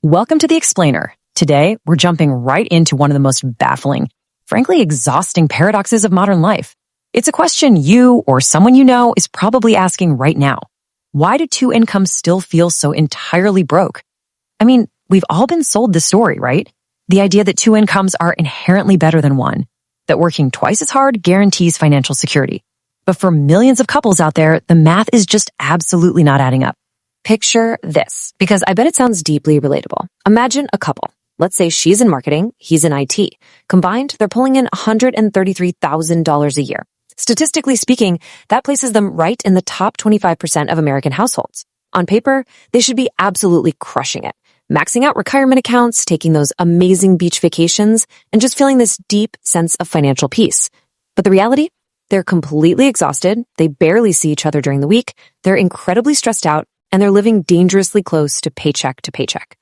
Welcome to The Explainer. Today, we're jumping right into one of the most baffling, frankly exhausting paradoxes of modern life. It's a question you or someone you know is probably asking right now. Why do two incomes still feel so entirely broke? I mean, we've all been sold the story, right? The idea that two incomes are inherently better than one, that working twice as hard guarantees financial security. But for millions of couples out there, the math is just absolutely not adding up. Picture this, because I bet it sounds deeply relatable. Imagine a couple. Let's say she's in marketing, he's in IT. Combined, they're pulling in $133,000 a year. Statistically speaking, that places them right in the top 25% of American households. On paper, they should be absolutely crushing it, maxing out retirement accounts, taking those amazing beach vacations, and just feeling this deep sense of financial peace. But the reality? They're completely exhausted, they barely see each other during the week, they're incredibly stressed out, and they're living dangerously close to paycheck to paycheck.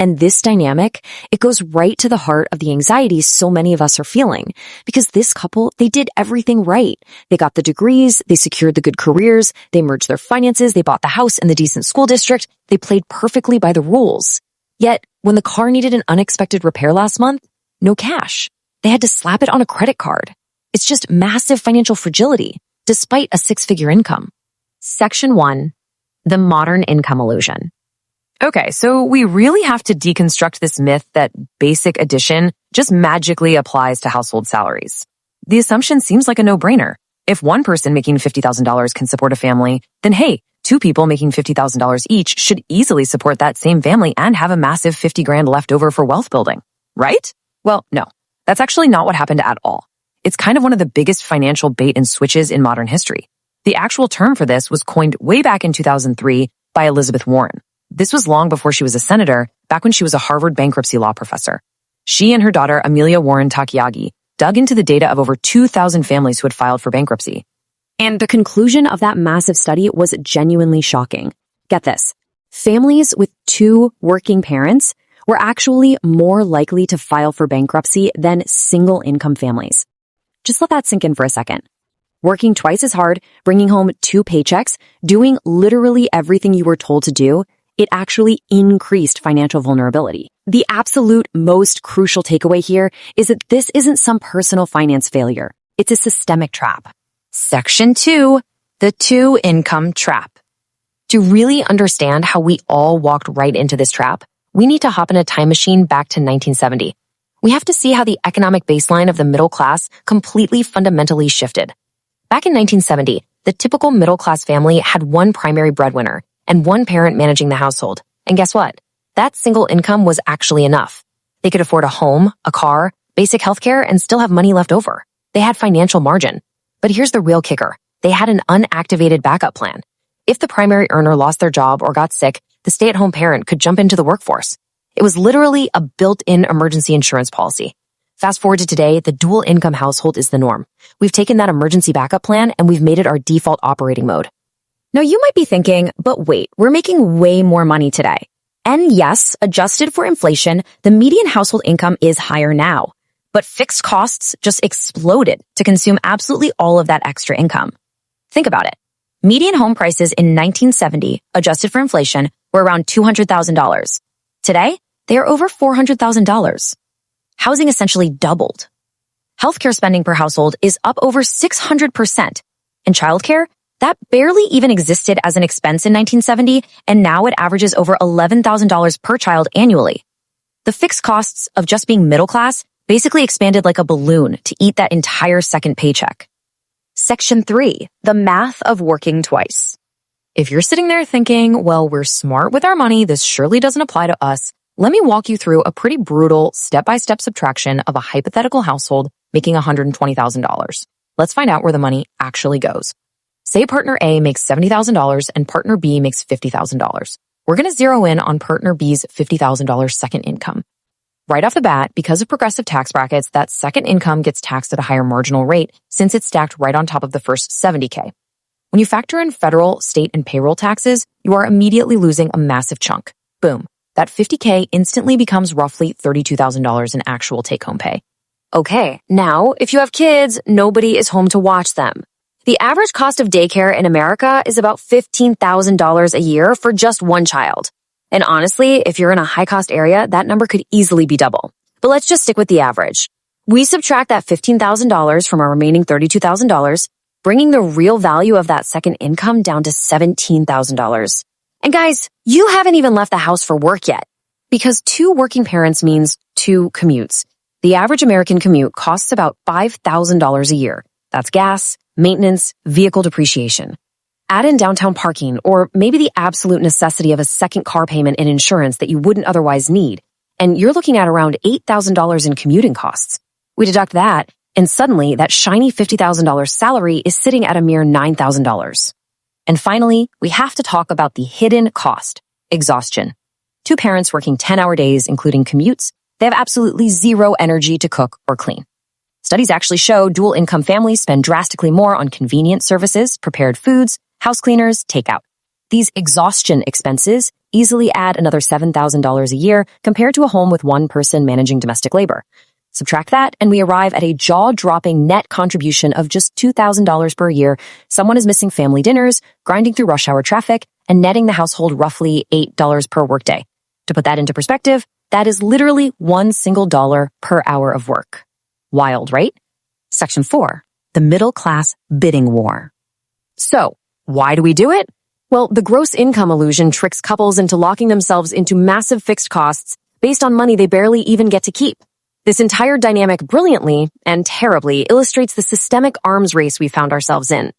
And this dynamic, it goes right to the heart of the anxiety so many of us are feeling. Because this couple, they did everything right. They got the degrees, they secured the good careers, they merged their finances, they bought the house in the decent school district, they played perfectly by the rules. Yet, when the car needed an unexpected repair last month, no cash. They had to slap it on a credit card. It's just massive financial fragility, despite a six-figure income. Section 1. The modern income illusion. Okay, so we really have to deconstruct this myth that basic addition just magically applies to household salaries. The assumption seems like a no-brainer. If one person making $50,000 can support a family, then hey, two people making $50,000 each should easily support that same family and have a massive 50 grand left over for wealth building, right? Well, no, that's actually not what happened at all. It's kind of one of the biggest financial bait and switches in modern history. The actual term for this was coined way back in 2003 by Elizabeth Warren. This was long before she was a senator, back when she was a Harvard bankruptcy law professor. She and her daughter, Amelia Warren Takiagi, dug into the data of over 2,000 families who had filed for bankruptcy. And the conclusion of that massive study was genuinely shocking. Get this. Families with two working parents were actually more likely to file for bankruptcy than single-income families. Just let that sink in for a second. Working twice as hard, bringing home two paychecks, doing literally everything you were told to do, it actually increased financial vulnerability. The absolute most crucial takeaway here is that this isn't some personal finance failure. It's a systemic trap. Section 2, the two-income trap. To really understand how we all walked right into this trap, we need to hop in a time machine back to 1970. We have to see how the economic baseline of the middle class completely fundamentally shifted. Back in 1970, the typical middle-class family had one primary breadwinner and one parent managing the household. And guess what? That single income was actually enough. They could afford a home, a car, basic healthcare, and still have money left over. They had financial margin. But here's the real kicker. They had an unactivated backup plan. If the primary earner lost their job or got sick, the stay-at-home parent could jump into the workforce. It was literally a built-in emergency insurance policy. Fast forward to today, the dual-income household is the norm. We've taken that emergency backup plan and we've made it our default operating mode. Now you might be thinking, but wait, we're making way more money today. And yes, adjusted for inflation, the median household income is higher now. But fixed costs just exploded to consume absolutely all of that extra income. Think about it. Median home prices in 1970, adjusted for inflation, were around $200,000. Today, they are over $400,000. Housing essentially doubled. Healthcare spending per household is up over 600%. And childcare, that barely even existed as an expense in 1970, and now it averages over $11,000 per child annually. The fixed costs of just being middle class basically expanded like a balloon to eat that entire second paycheck. Section 3, the math of working twice. If you're sitting there thinking, well, we're smart with our money, this surely doesn't apply to us, let me walk you through a pretty brutal step-by-step subtraction of a hypothetical household making $120,000. Let's find out where the money actually goes. Say partner A makes $70,000 and partner B makes $50,000. We're going to zero in on partner B's $50,000 second income. Right off the bat, because of progressive tax brackets, that second income gets taxed at a higher marginal rate since it's stacked right on top of the first $70K. When you factor in federal, state, and payroll taxes, you are immediately losing a massive chunk. Boom. That $50K instantly becomes roughly $32,000 in actual take-home pay. Okay, now, if you have kids, nobody is home to watch them. The average cost of daycare in America is about $15,000 a year for just one child. And honestly, if you're in a high-cost area, that number could easily be double. But let's just stick with the average. We subtract that $15,000 from our remaining $32,000, bringing the real value of that second income down to $17,000. And guys, you haven't even left the house for work yet. Because 2 working parents means 2 commutes. The average American commute costs about $5,000 a year. That's gas, maintenance, vehicle depreciation. Add in downtown parking, or maybe the absolute necessity of a second car payment and insurance that you wouldn't otherwise need, and you're looking at around $8,000 in commuting costs. We deduct that, and suddenly that shiny $50,000 salary is sitting at a mere $9,000. And finally, we have to talk about the hidden cost, exhaustion. 2 parents working 10-hour days, including commutes, they have absolutely zero energy to cook or clean. Studies actually show dual-income families spend drastically more on convenient services, prepared foods, house cleaners, takeout. These exhaustion expenses easily add another $7,000 a year compared to a home with one person managing domestic labor. Subtract that, and we arrive at a jaw-dropping net contribution of just $2,000 per year. Someone is missing family dinners, grinding through rush hour traffic, and netting the household roughly $8 per workday. To put that into perspective, that is literally $1 single dollar per hour of work. Wild, right? Section 4, the middle class bidding war. So, why do we do it? Well, the gross income illusion tricks couples into locking themselves into massive fixed costs based on money they barely even get to keep. This entire dynamic brilliantly and terribly illustrates the systemic arms race we found ourselves in.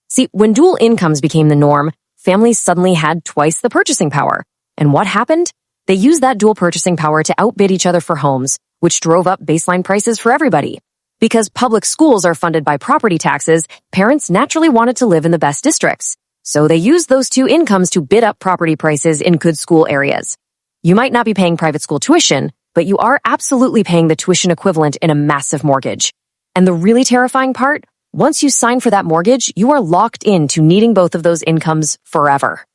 See, when dual incomes became the norm, families suddenly had twice the purchasing power. And what happened? They used that dual purchasing power to outbid each other for homes, which drove up baseline prices for everybody. Because public schools are funded by property taxes, parents naturally wanted to live in the best districts. So they used those 2 incomes to bid up property prices in good school areas. You might not be paying private school tuition, but you are absolutely paying the tuition equivalent in a massive mortgage. And the really terrifying part, once you sign for that mortgage, you are locked into needing both of those incomes forever.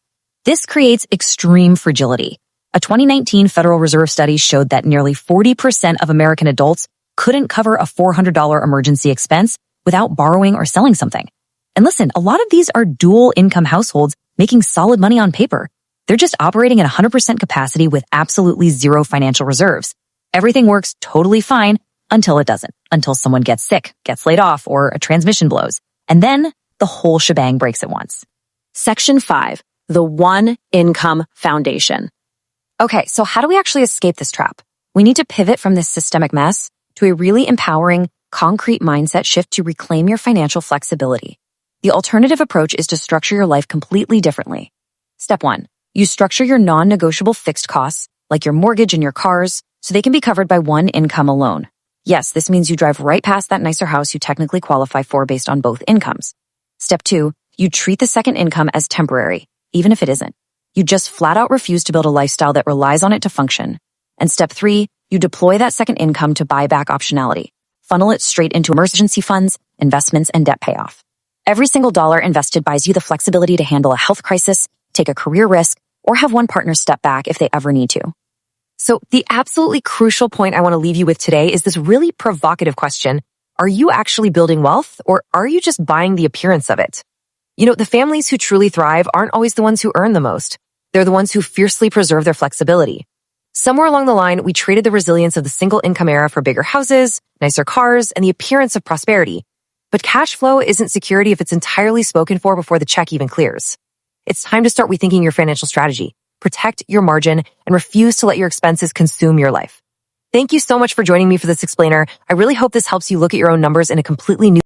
This creates extreme fragility. A 2019 Federal Reserve study showed that nearly 40% of American adults couldn't cover a $400 emergency expense without borrowing or selling something. And listen, a lot of these are dual income households making solid money on paper. They're just operating at 100% capacity with absolutely zero financial reserves. Everything works totally fine until it doesn't, until someone gets sick, gets laid off, or a transmission blows. And then the whole shebang breaks at once. Section 5, the one income foundation. Okay, so how do we actually escape this trap? We need to pivot from this systemic mess to a really empowering, concrete mindset shift to reclaim your financial flexibility. The alternative approach is to structure your life completely differently. Step 1, you structure your non-negotiable fixed costs, like your mortgage and your cars, so they can be covered by one income alone. Yes, this means you drive right past that nicer house you technically qualify for based on both incomes. Step 2, you treat the second income as temporary, even if it isn't. You just flat out refuse to build a lifestyle that relies on it to function. And step 3, you deploy that second income to buy back optionality. Funnel it straight into emergency funds, investments, and debt payoff. Every single dollar invested buys you the flexibility to handle a health crisis, take a career risk, or have one partner step back if they ever need to. So the absolutely crucial point I want to leave you with today is this really provocative question. Are you actually building wealth, or are you just buying the appearance of it? You know, the families who truly thrive aren't always the ones who earn the most. They're the ones who fiercely preserve their flexibility. Somewhere along the line, we traded the resilience of the single income era for bigger houses, nicer cars, and the appearance of prosperity. But cash flow isn't security if it's entirely spoken for before the check even clears. It's time to start rethinking your financial strategy. Protect your margin and refuse to let your expenses consume your life. Thank you so much for joining me for this explainer. I really hope this helps you look at your own numbers in a completely new